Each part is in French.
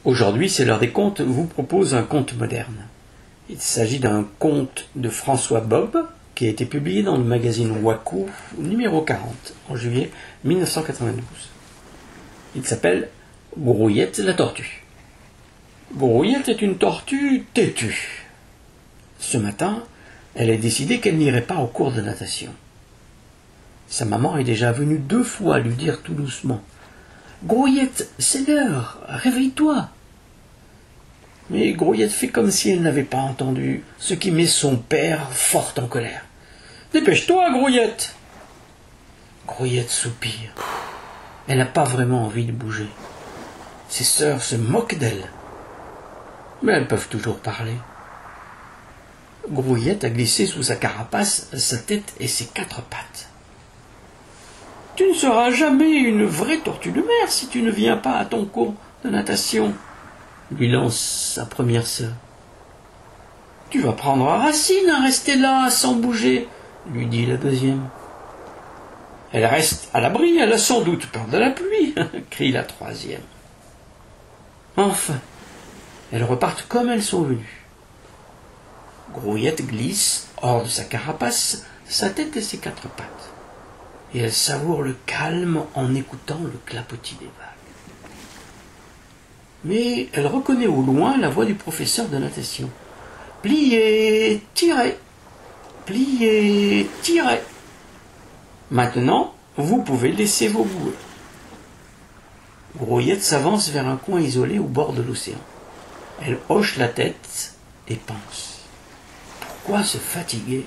Aujourd'hui, c'est l'heure des contes, vous propose un conte moderne. Il s'agit d'un conte de François Bob, qui a été publié dans le magazine Waku, numéro 40, en juillet 1992. Il s'appelle Grouillette la tortue. Grouillette est une tortue têtue. Ce matin, elle a décidé qu'elle n'irait pas au cours de natation. Sa maman est déjà venue 2 fois lui dire tout doucement « Grouillette, c'est l'heure, réveille-toi !» Mais Grouillette fait comme si elle n'avait pas entendu, ce qui met son père fort en colère. « Dépêche-toi, Grouillette !» Grouillette soupire. Elle n'a pas vraiment envie de bouger. Ses sœurs se moquent d'elle. Mais elles peuvent toujours parler. Grouillette a glissé sous sa carapace sa tête et ses 4 pattes. « Tu ne seras jamais une vraie tortue de mer si tu ne viens pas à ton cours de natation, » lui lance sa première sœur. « Tu vas prendre racine à rester là sans bouger, » lui dit la deuxième. « Elle reste à l'abri, elle a sans doute peur de la pluie, » crie la troisième. Enfin, elles repartent comme elles sont venues. Grouillette glisse hors de sa carapace sa tête et ses 4 pattes. Et elle savoure le calme en écoutant le clapotis des vagues. Mais elle reconnaît au loin la voix du professeur de natation. « Pliez, tirez, pliez, tirez. Maintenant, vous pouvez laisser vos bouées. » Grouillette s'avance vers un coin isolé au bord de l'océan. Elle hoche la tête et pense. Pourquoi se fatiguer ?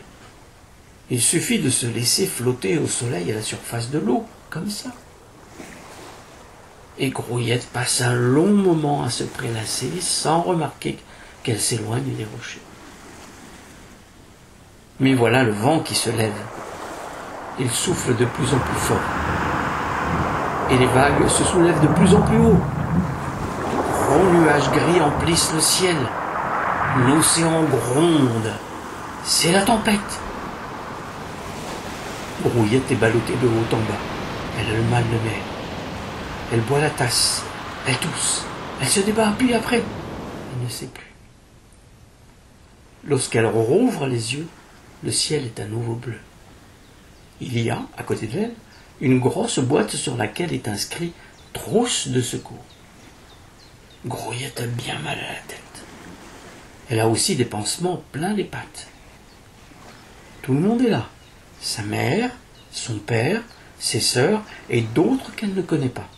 Il suffit de se laisser flotter au soleil à la surface de l'eau, comme ça. Et Grouillette passe un long moment à se prélasser sans remarquer qu'elle s'éloigne des rochers. Mais voilà le vent qui se lève. Il souffle de plus en plus fort. Et les vagues se soulèvent de plus en plus haut. De gros nuages gris emplissent le ciel. L'océan gronde. C'est la tempête. Grouillette est ballottée de haut en bas. Elle a le mal de mer. Elle boit la tasse. Elle tousse. Elle se débat, puis après, elle ne sait plus. Lorsqu'elle rouvre les yeux, le ciel est à nouveau bleu. Il y a, à côté d'elle, une grosse boîte sur laquelle est inscrit « Trousse de secours ». Grouillette a bien mal à la tête. Elle a aussi des pansements plein les pattes. Tout le monde est là. Sa mère, son père, ses sœurs et d'autres qu'elle ne connaît pas.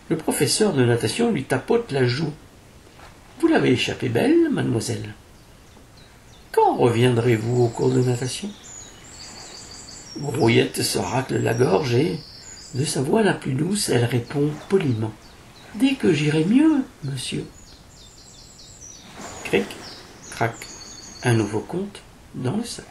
Le professeur de natation lui tapote la joue. « Vous l'avez échappé belle, mademoiselle. Quand reviendrez-vous au cours de natation ?» Grouillette se racle la gorge et, de sa voix la plus douce, elle répond poliment. « Dès que j'irai mieux, monsieur. » Cric, crac, un nouveau conte dans le sac.